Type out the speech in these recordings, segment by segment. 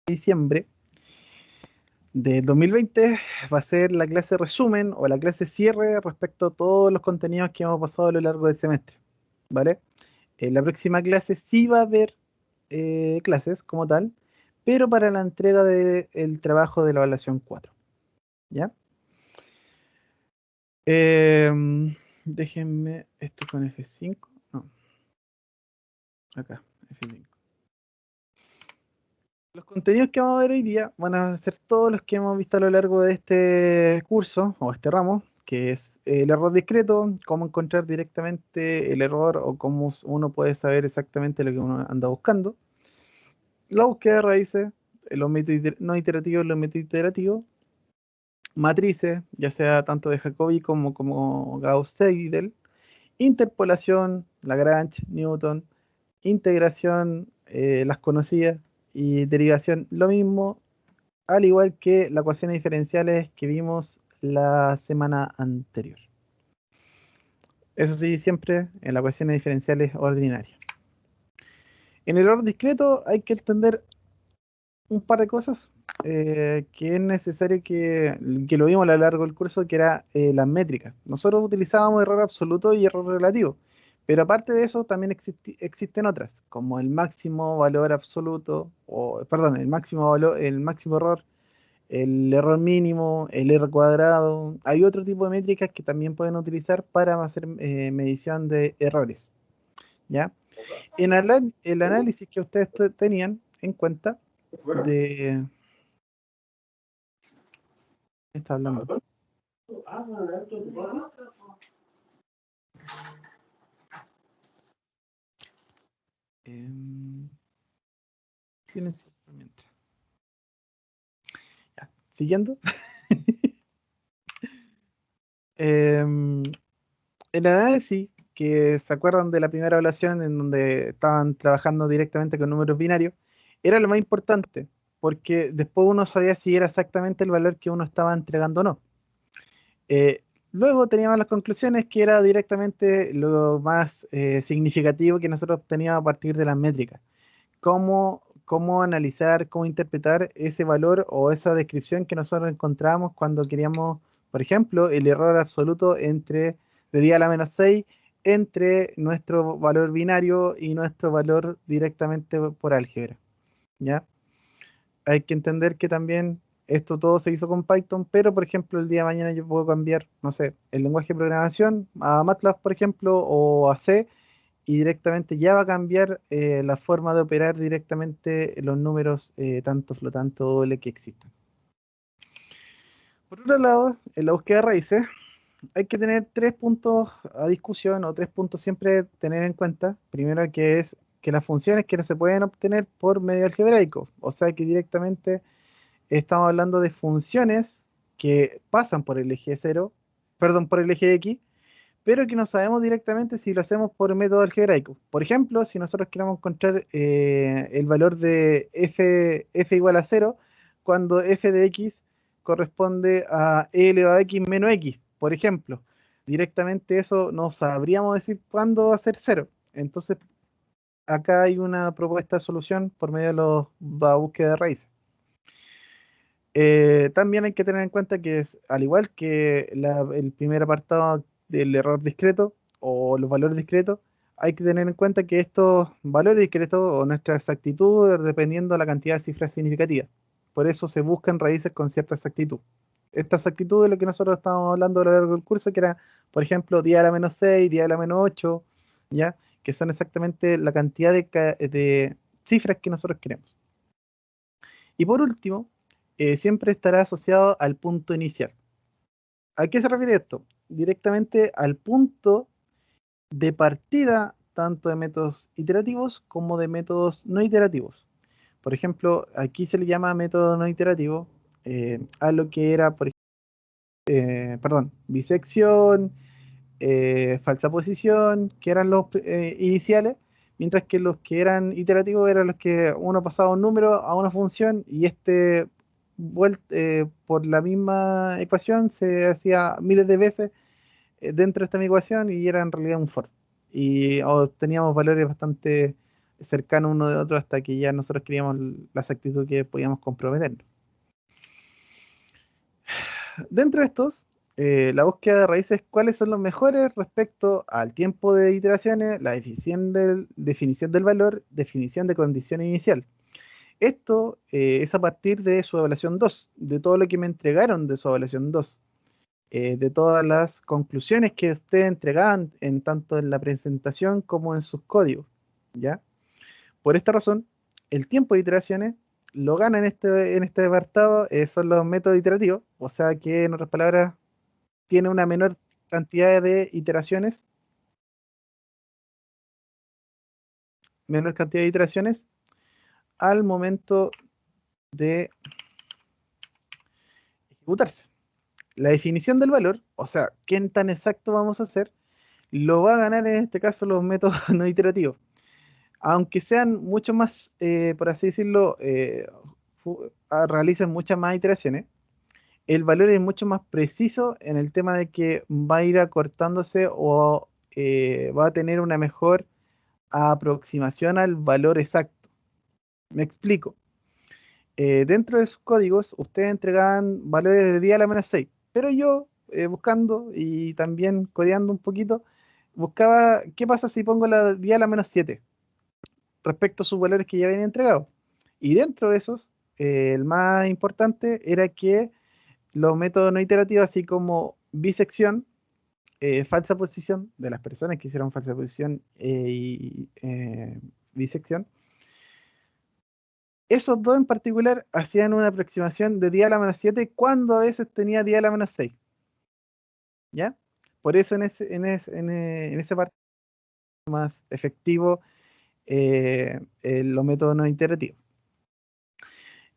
diciembre de 2020 va a ser la clase resumen o la clase cierre respecto a todos los contenidos que hemos pasado a lo largo del semestre, ¿vale? En la próxima clase sí va a haber clases como tal, pero para la entrega del trabajo de la evaluación 4, ¿ya? Déjenme esto con F5, no, acá, F5. Los contenidos que vamos a ver hoy día van a ser todos los que hemos visto a lo largo de este curso o este ramo, que es el error discreto, cómo encontrar directamente el error o cómo uno puede saber exactamente lo que uno anda buscando, la búsqueda de raíces, los métodos no iterativos, los métodos iterativos, matrices, ya sea tanto de Jacobi como Gauss-Seidel, interpolación, Lagrange, Newton, integración, las conocidas, y derivación, lo mismo, al igual que las ecuaciones diferenciales que vimos la semana anterior. Eso sí, siempre en las ecuaciones diferenciales ordinarias. En el orden discreto hay que entender un par de cosas que es necesario que lo vimos a lo largo del curso, que era las métricas. Nosotros utilizábamos error absoluto y error relativo, pero aparte de eso también existen otras, como el máximo valor absoluto, o perdón, el máximo error, el error mínimo, el R cuadrado. Hay otro tipo de métricas que también pueden utilizar para hacer medición de errores, ¿ya? El análisis que ustedes tenían en cuenta de... ¿Qué está hablando? Em, silencio mientras. Ya, siguiendo. Em, el análisis, que se acuerdan de la primera evaluación en donde estaban trabajando directamente con números binarios, era lo más importante, porque después uno sabía si era exactamente el valor que uno estaba entregando o no. Eh, Luego teníamos las conclusiones, que era directamente lo más significativo que nosotros obteníamos a partir de las métricas. Cómo analizar, cómo interpretar ese valor o esa descripción que nosotros encontramos cuando queríamos, por ejemplo, el error absoluto de 10 a la menos 6 entre nuestro valor binario y nuestro valor directamente por álgebra, ¿ya? Hay que entender que también esto todo se hizo con Python, pero por ejemplo el día de mañana yo puedo cambiar, no sé, el lenguaje de programación a MATLAB, por ejemplo, o a C, y directamente ya va a cambiar la forma de operar directamente los números tanto flotante o doble que existen. Por otro lado, en la búsqueda de raíces hay que tener tres puntos a discusión o tres puntos siempre tener en cuenta. Primero, que es que las funciones que no se pueden obtener por medio algebraico, o sea que directamente estamos hablando de funciones que pasan por el eje 0, perdón, por el eje X, pero que no sabemos directamente si lo hacemos por método algebraico. Por ejemplo, si nosotros queremos encontrar el valor de f igual a 0, cuando f de x corresponde a e elevado a x menos x, por ejemplo, directamente eso no sabríamos decir cuándo va a ser 0. Entonces, acá hay una propuesta de solución por medio de la búsqueda de raíces. También hay que tener en cuenta que al igual que el primer apartado del error discreto o los valores discretos, hay que tener en cuenta que estos valores discretos o nuestra exactitud dependiendo de la cantidad de cifras significativas. Por eso se buscan raíces con cierta exactitud. Esta exactitud es lo que nosotros estábamos hablando a lo largo del curso, que era, por ejemplo, 10 a la menos 6, 10 a la menos 8, ¿ya? Que son exactamente la cantidad de cifras que nosotros queremos. Y por último, siempre estará asociado al punto inicial. ¿A qué se refiere esto? Directamente al punto de partida tanto de métodos iterativos como de métodos no iterativos. Por ejemplo, aquí se le llama método no iterativo a lo que era, perdón, bisección, falsa posición, que eran los iniciales, mientras que los que eran iterativos eran los que uno pasaba un número a una función y por la misma ecuación se hacía miles de veces dentro de esta misma ecuación y era en realidad un for. Y obteníamos valores bastante cercanos uno de otro hasta que ya nosotros queríamos la exactitud que podíamos comprometernos. Dentro de estos, la búsqueda de raíces, ¿cuáles son los mejores respecto al tiempo de iteraciones, la definición del valor, definición de condición inicial? Esto es a partir de su evaluación 2, de todo lo que me entregaron de su evaluación 2, de todas las conclusiones que ustedes entregaban en tanto en la presentación como en sus códigos, ¿ya? Por esta razón, el tiempo de iteraciones lo gana en este apartado, son los métodos iterativos, o sea que en otras palabras tiene una menor cantidad de iteraciones, menor cantidad de iteraciones al momento de ejecutarse. La definición del valor, o sea, qué tan exacto vamos a hacer, lo va a ganar en este caso los métodos no iterativos. Aunque sean mucho más, por así decirlo, realicen muchas más iteraciones, el valor es mucho más preciso en el tema de que va a ir acortándose o va a tener una mejor aproximación al valor exacto. Me explico. Dentro de sus códigos, ustedes entregaban valores de 10 a la menos 6, pero yo, buscando y también codeando un poquito, buscaba qué pasa si pongo la 10 a la menos 7 respecto a sus valores que ya habían entregado. Y dentro de esos, el más importante era que los métodos no iterativos, así como bisección, falsa posición, de las personas que hicieron falsa posición y bisección, esos dos en particular hacían una aproximación de 10 a la menos 7 cuando a veces tenía 10 a la menos 6, ¿ya? Por eso en ese parte más efectivo los métodos no iterativos.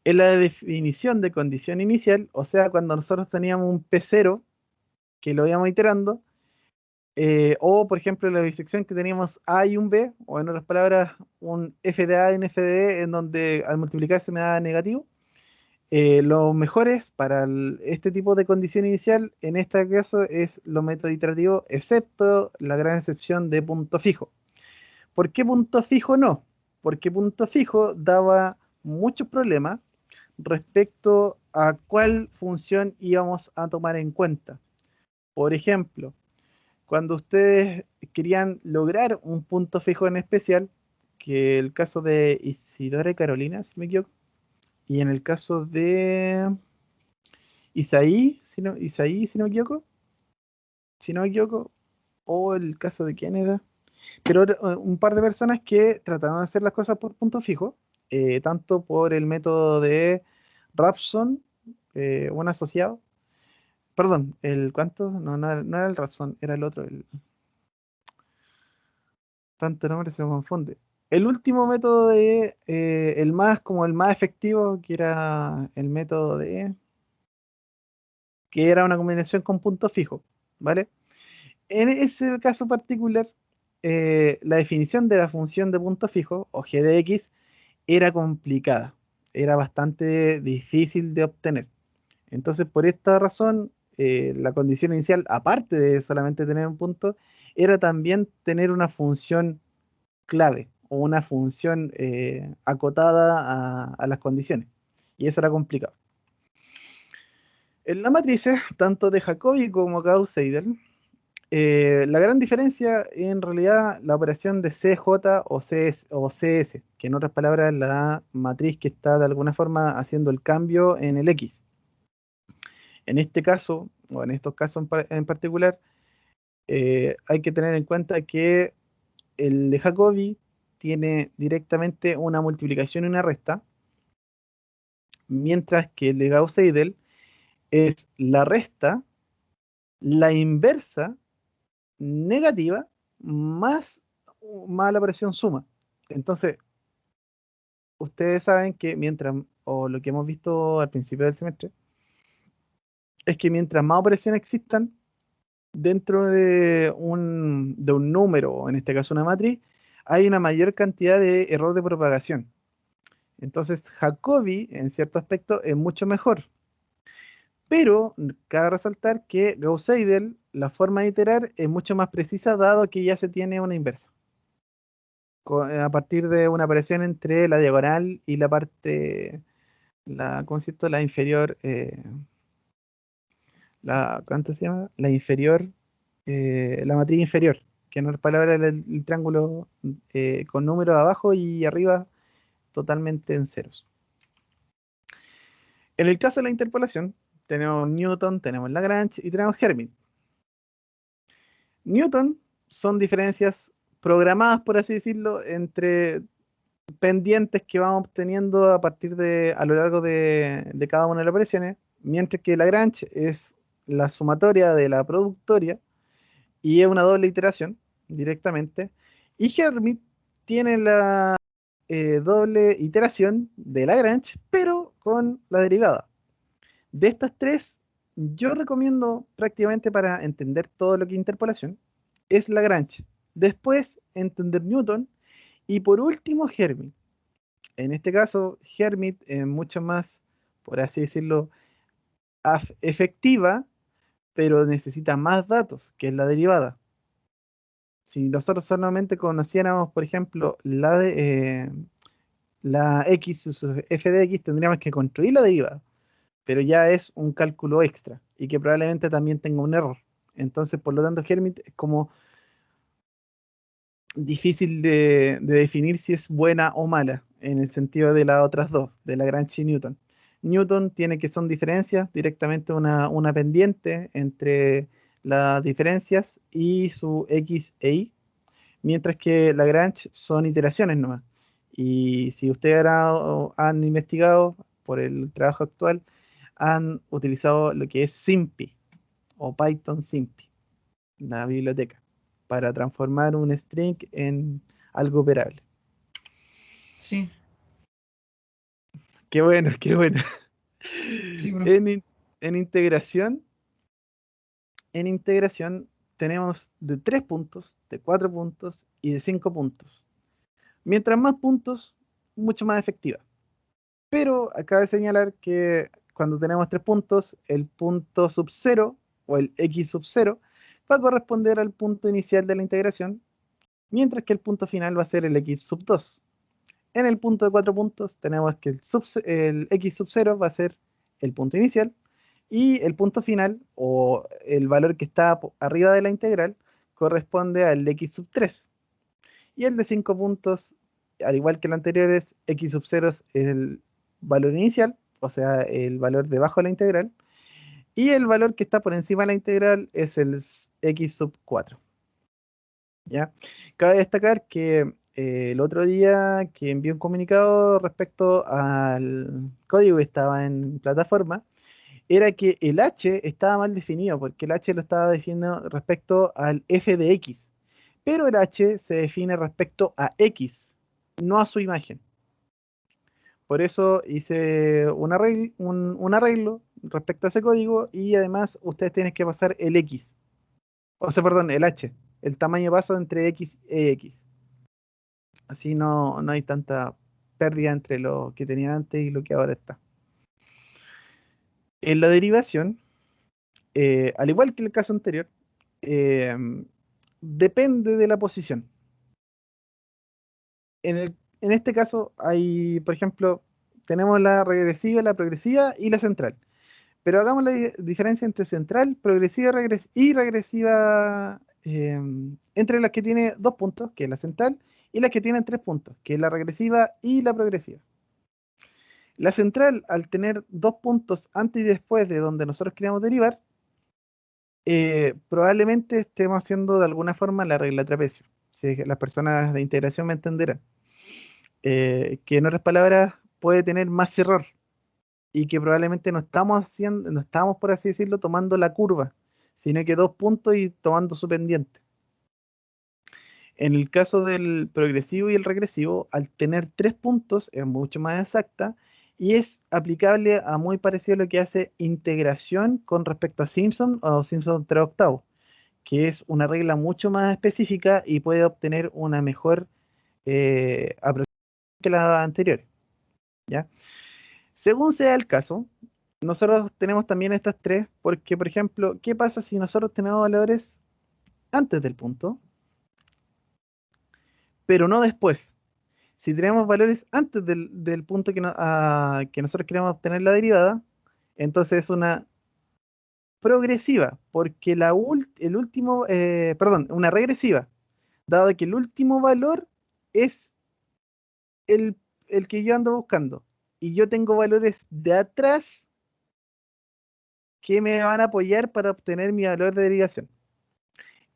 En la definición de condición inicial, o sea, cuando nosotros teníamos un P0 que lo íbamos iterando, o por ejemplo la bisección que teníamos A y un B, o en otras palabras, un f de A y un f de E, en donde al multiplicarse me da negativo. Lo mejor es para este tipo de condición inicial, en este caso es los métodos iterativos, excepto la gran excepción de punto fijo. ¿Por qué punto fijo no? Porque punto fijo daba muchos problemas respecto a cuál función íbamos a tomar en cuenta. Por ejemplo, cuando ustedes querían lograr un punto fijo en especial, que el caso de Isidora y Carolina, si me equivoco, y en el caso de Isaí, si no me equivoco, si no me equivoco, o el caso de quién era, pero un par de personas que trataron de hacer las cosas por punto fijo, tanto por el método de Rapson, un asociado, perdón, el cuánto, no era el Rapson, era el otro, tanto nombre se me confunde. El último método de, el más, como el más efectivo, que era el método de, que era una combinación con punto fijo, ¿vale? En ese caso particular, la definición de la función de punto fijo, o g de x, era complicada, era bastante difícil de obtener. Entonces, por esta razón, la condición inicial, aparte de solamente tener un punto, era también tener una función clave o una función acotada a las condiciones. Y eso era complicado. En las matrices, tanto de Jacobi como Gauss-Seidel, la gran diferencia en realidad la operación de CJ o CS, que en otras palabras es la matriz que está de alguna forma haciendo el cambio en el X. En este caso, o en estos casos en particular, hay que tener en cuenta que el de Jacobi tiene directamente una multiplicación y una resta, mientras que el de Gauss-Seidel es la resta, la inversa negativa más la operación suma. Entonces, ustedes saben que mientras, o lo que hemos visto al principio del semestre, es que mientras más operaciones existan dentro de un número, o en este caso una matriz, hay una mayor cantidad de error de propagación. Entonces, Jacobi, en cierto aspecto, es mucho mejor. Pero cabe resaltar que Gauss-Seidel, la forma de iterar es mucho más precisa dado que ya se tiene una inversa. a partir de una operación entre la diagonal y la parte, ¿cómo se llama? La inferior, ¿cuánto se llama? La inferior, la matriz inferior, que en otras palabras es el triángulo con números abajo y arriba totalmente en ceros. En el caso de la interpolación, tenemos Newton, tenemos Lagrange y tenemos Hermite. Newton son diferencias programadas, por así decirlo, entre pendientes que vamos obteniendo a lo largo de cada una de las operaciones, mientras que Lagrange es la sumatoria de la productoria y es una doble iteración directamente. Y Hermite tiene la doble iteración de Lagrange, pero con la derivada. De estas tres, yo recomiendo prácticamente para entender todo lo que es interpolación, es Lagrange. Después, entender Newton. Y por último, Hermite. En este caso, Hermite es mucho más, por así decirlo, efectiva, pero necesita más datos, que es la derivada. Si nosotros solamente conociéramos, por ejemplo, la x sus f de x, tendríamos que construir la derivada, pero ya es un cálculo extra y que probablemente también tenga un error. Entonces, por lo tanto, Hermite es como difícil de definir si es buena o mala, en el sentido de las otras dos, de Lagrange y Newton. Newton tiene que son diferencias, directamente una pendiente entre las diferencias y su x e y, mientras que Lagrange son iteraciones nomás. Y si ustedes han investigado por el trabajo actual, han utilizado lo que es SymPy o Python SymPy, la biblioteca, para transformar un string en algo operable. Sí, Qué bueno, qué bueno. sí, profe. En, in- en integración, en integración tenemos de 3 puntos, de 4 puntos y de 5 puntos. Mientras más puntos, mucho más efectiva. Pero acaba de señalar que cuando tenemos 3 puntos, el punto sub 0 o el x sub 0 va a corresponder al punto inicial de la integración, mientras que el punto final va a ser el x sub 2. En el punto de 4 puntos tenemos que el x sub 0 va a ser el punto inicial y el punto final o el valor que está arriba de la integral corresponde al x sub 3. Y el de 5 puntos, al igual que el anterior, es x sub 0 es el valor inicial, o sea, el valor debajo de la integral, y el valor que está por encima de la integral es el x sub 4. ¿Ya? Cabe destacar que el otro día que envié un comunicado respecto al código que estaba en plataforma, era que el h estaba mal definido, porque el h lo estaba definiendo respecto al f de x, pero el h se define respecto a x, no a su imagen. Por eso hice un arreglo respecto a ese código y además ustedes tienen que pasar el x, o sea, perdón, el h, el tamaño de paso entre x e x. Así no hay tanta pérdida entre lo que tenía antes y lo que ahora está. En la derivación, al igual que el caso anterior, eh, depende de la posición. En este caso hay, por ejemplo, tenemos la regresiva, la progresiva y la central. Pero hagamos la diferencia entre central, progresiva y regresiva, entre las que tiene 2 puntos, que es la central, y las que tienen 3 puntos, que es la regresiva y la progresiva. La central, al tener 2 puntos antes y después de donde nosotros queríamos derivar, probablemente estemos haciendo de alguna forma la regla trapecio. Si las personas de integración me entenderán. Que en otras palabras puede tener más error y que probablemente no estamos haciendo, no estamos, por así decirlo, tomando la curva, sino que 2 puntos y tomando su pendiente. En el caso del progresivo y el regresivo, al tener 3 puntos es mucho más exacta y es aplicable a muy parecido a lo que hace integración con respecto a Simpson o Simpson 3 octavos, que es una regla mucho más específica y puede obtener una mejor aproximación que la anterior, ¿ya? Según sea el caso, nosotros tenemos también estas tres, porque, por ejemplo, ¿qué pasa si nosotros tenemos valores antes del punto, pero no después. Si tenemos valores antes del punto que nosotros queremos obtener la derivada, entonces es una progresiva, porque el último, perdón, una regresiva, dado que el último valor es el, el que yo ando buscando. Y yo tengo valores de atrás que me van a apoyar para obtener mi valor de derivación.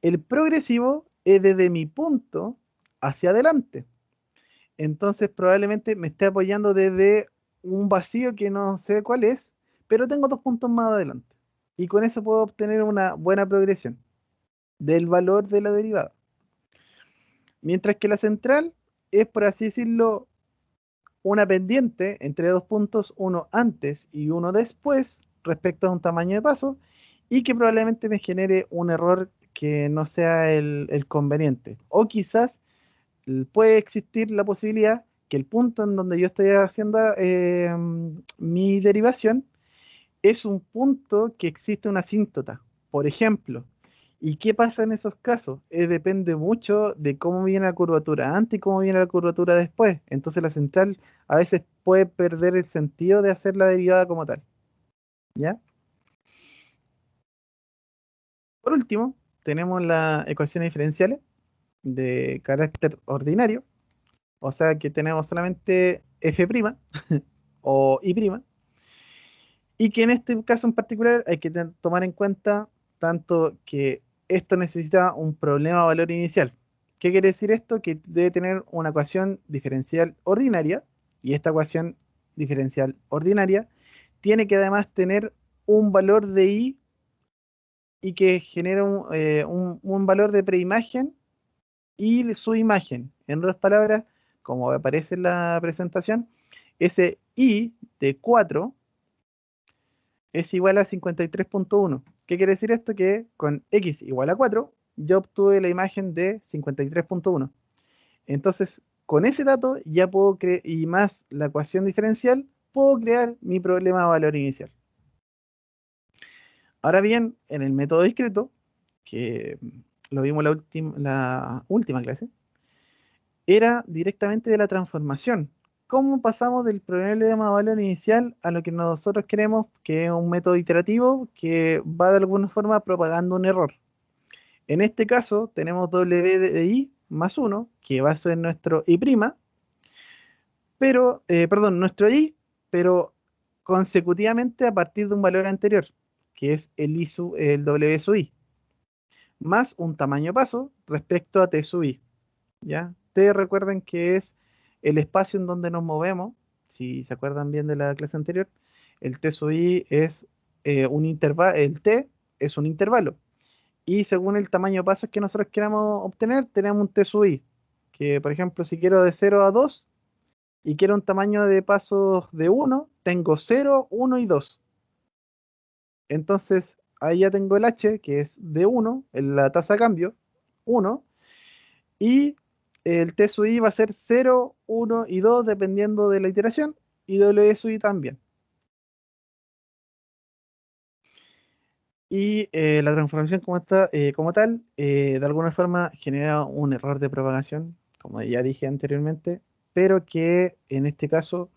El progresivo es desde mi punto hacia adelante. Entonces probablemente me esté apoyando desde un vacío que no sé cuál es, pero tengo 2 puntos más adelante. Y con eso puedo obtener una buena progresión del valor de la derivada. Mientras que la central es, por así decirlo, una pendiente entre 2 puntos, uno antes y uno después, respecto a un tamaño de paso, y que probablemente me genere un error que no sea el conveniente. O quizás puede existir la posibilidad que el punto en donde yo estoy haciendo mi derivación es un punto que existe una asíntota, por ejemplo. ¿Y qué pasa en esos casos? Depende mucho de cómo viene la curvatura antes y cómo viene la curvatura después. Entonces la central a veces puede perder el sentido de hacer la derivada como tal. ¿Ya? Por último, tenemos las ecuaciones diferenciales de carácter ordinario, o sea que tenemos solamente f' o y', y que en este caso en particular hay que tomar en cuenta tanto que esto necesita un problema valor inicial. ¿Qué quiere decir esto? Que debe tener una ecuación diferencial ordinaria, y esta ecuación diferencial ordinaria tiene que además tener un valor de y que genera un valor de preimagen y de su imagen. En otras palabras, como aparece en la presentación, ese i de 4 es igual a 53.1. ¿Qué quiere decir esto? Que con x igual a 4, yo obtuve la imagen de 53.1. Entonces, con ese dato ya puedo crear, y más la ecuación diferencial, puedo crear mi problema de valor inicial. Ahora bien, en el método discreto, que lo vimos la última clase, era directamente de la transformación. ¿Cómo pasamos del problema de valor inicial a lo que nosotros queremos, que es un método iterativo que va de alguna forma propagando un error? En este caso tenemos w de i más 1, que va a ser nuestro i', pero, perdón, nuestro i, pero consecutivamente a partir de un valor anterior, que es el w sub i, más un tamaño paso respecto a t sub i. ¿Ya? Ustedes recuerden que es el espacio en donde nos movemos, si se acuerdan bien de la clase anterior, el t sub i es un intervalo, el t es un intervalo, y según el tamaño de pasos que nosotros queramos obtener, tenemos un t sub i, que por ejemplo si quiero de 0 a 2 y quiero un tamaño de pasos de 1, tengo 0, 1 y 2. Entonces ahí ya tengo el h, que es de 1, en la tasa de cambio, 1, y el T sub i va a ser 0, 1 y 2 dependiendo de la iteración, y W sub i también. Y la transformación como tal, de alguna forma genera un error de propagación, como ya dije anteriormente, pero que en este caso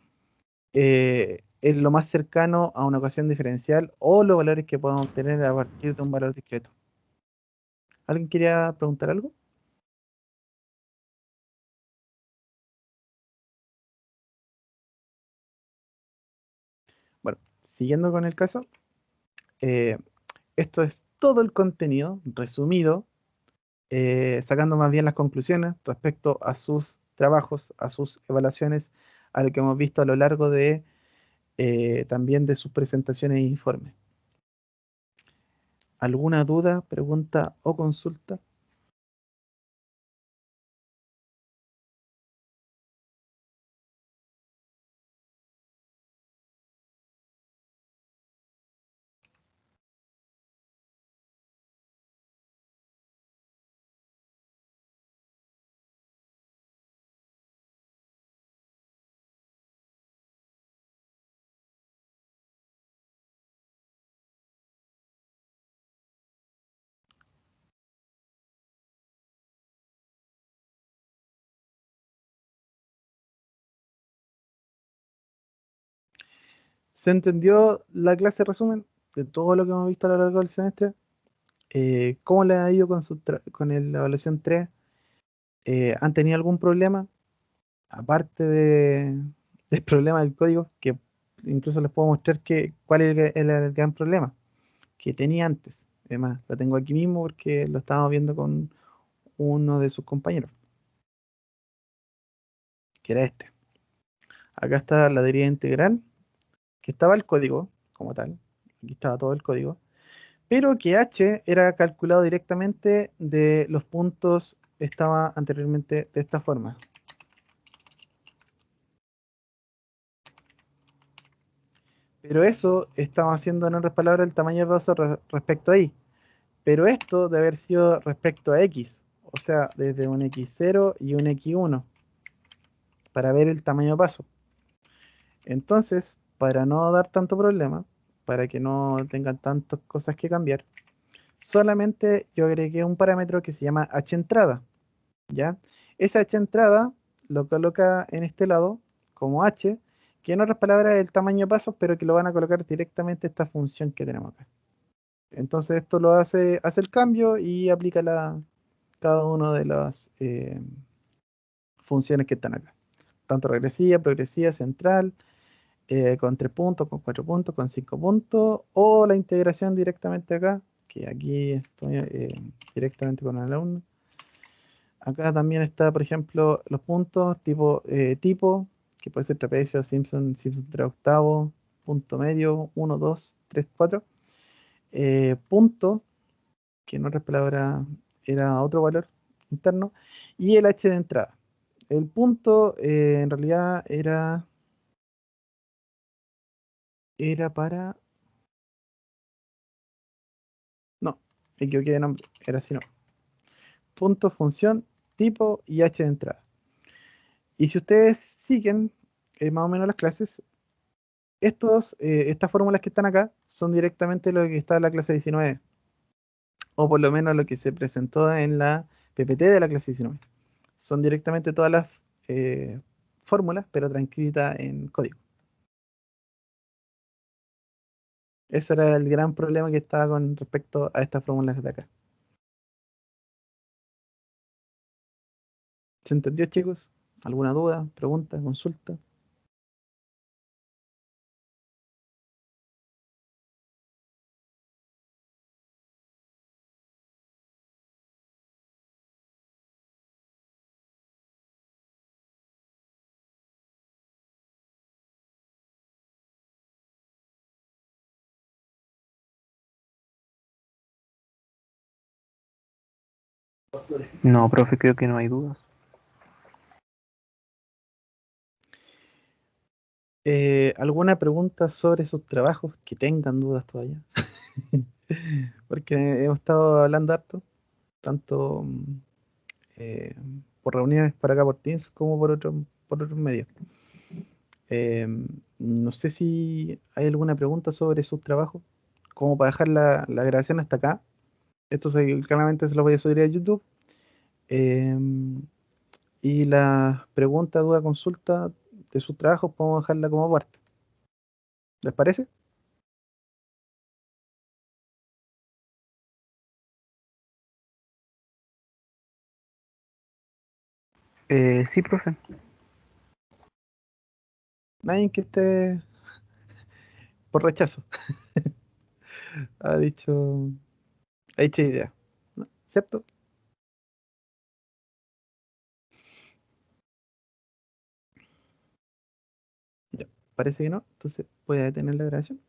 es lo más cercano a una ecuación diferencial o los valores que podemos obtener a partir de un valor discreto. ¿Alguien quería preguntar algo? Bueno, siguiendo con el caso, eh, esto es todo el contenido resumido, sacando más bien las conclusiones respecto a sus trabajos, a sus evaluaciones, a lo que hemos visto a lo largo de también de sus presentaciones e informes. ¿Alguna duda, pregunta o consulta? ¿Se entendió la clase resumen de todo lo que hemos visto a lo largo del semestre? ¿Cómo le ha ido con, la evaluación 3? ¿Han tenido algún problema? Aparte del problema del código, que incluso les puedo mostrar cuál era el gran problema que tenía antes. Además, lo tengo aquí mismo porque lo estábamos viendo con uno de sus compañeros, que era este. Acá está la deriva integral, que estaba el código como tal. Aquí estaba todo el código. Pero que h era calculado directamente de los puntos, estaba anteriormente de esta forma. Pero eso estaba haciendo en otras palabras el tamaño de paso respecto a y. Pero esto debe haber sido respecto a x, o sea, desde un x0 y un x1, para ver el tamaño de paso. Entonces, para no dar tanto problema, para que no tengan tantas cosas que cambiar, solamente yo agregué un parámetro que se llama hentrada, ¿ya? Esa hentrada lo coloca en este lado como h, que en otras palabras es el tamaño de pasos, pero que lo van a colocar directamente esta función que tenemos acá. Entonces esto lo hace el cambio y aplica cada una de las funciones que están acá. Tanto regresiva, progresiva, central, con 3 puntos, con 4 puntos, con 5 puntos, o la integración directamente acá, que aquí estoy directamente con el alumno. Acá también está, por ejemplo, los puntos tipo, que puede ser trapecio, Simpson, Simpson 3 octavos, punto medio, 1, 2, 3, 4. Punto, que en otras palabras era otro valor interno, y el h de entrada. El punto en realidad era para... No, me equivoqué de nombre, era así no. Punto, función, tipo y h de entrada. Y si ustedes siguen más o menos las clases, estas fórmulas que están acá son directamente lo que está en la clase 19, o por lo menos lo que se presentó en la PPT de la clase 19. Son directamente todas las eh, fórmulas, pero transcritas en código. Ese era el gran problema que estaba con respecto a estas fórmulas de acá. ¿Se entendió, chicos? ¿Alguna duda, pregunta, consulta? No, profe, creo que no hay dudas. ¿Alguna pregunta sobre sus trabajos que tengan dudas todavía? Porque hemos estado hablando harto, tanto eh, por reuniones para acá por Teams como por otros medios. Eh, no sé si hay alguna pregunta sobre sus trabajos, como para dejar la grabación hasta acá. Claramente se lo voy a subir a YouTube. Eh, y la pregunta, duda, consulta de sus trabajos podemos dejarla como parte. ¿Les parece? Sí, profe. Nadie que esté por rechazo ha dicho idea, ¿no? ¿Cierto? Ya, parece que no. Entonces voy a detener la grabación.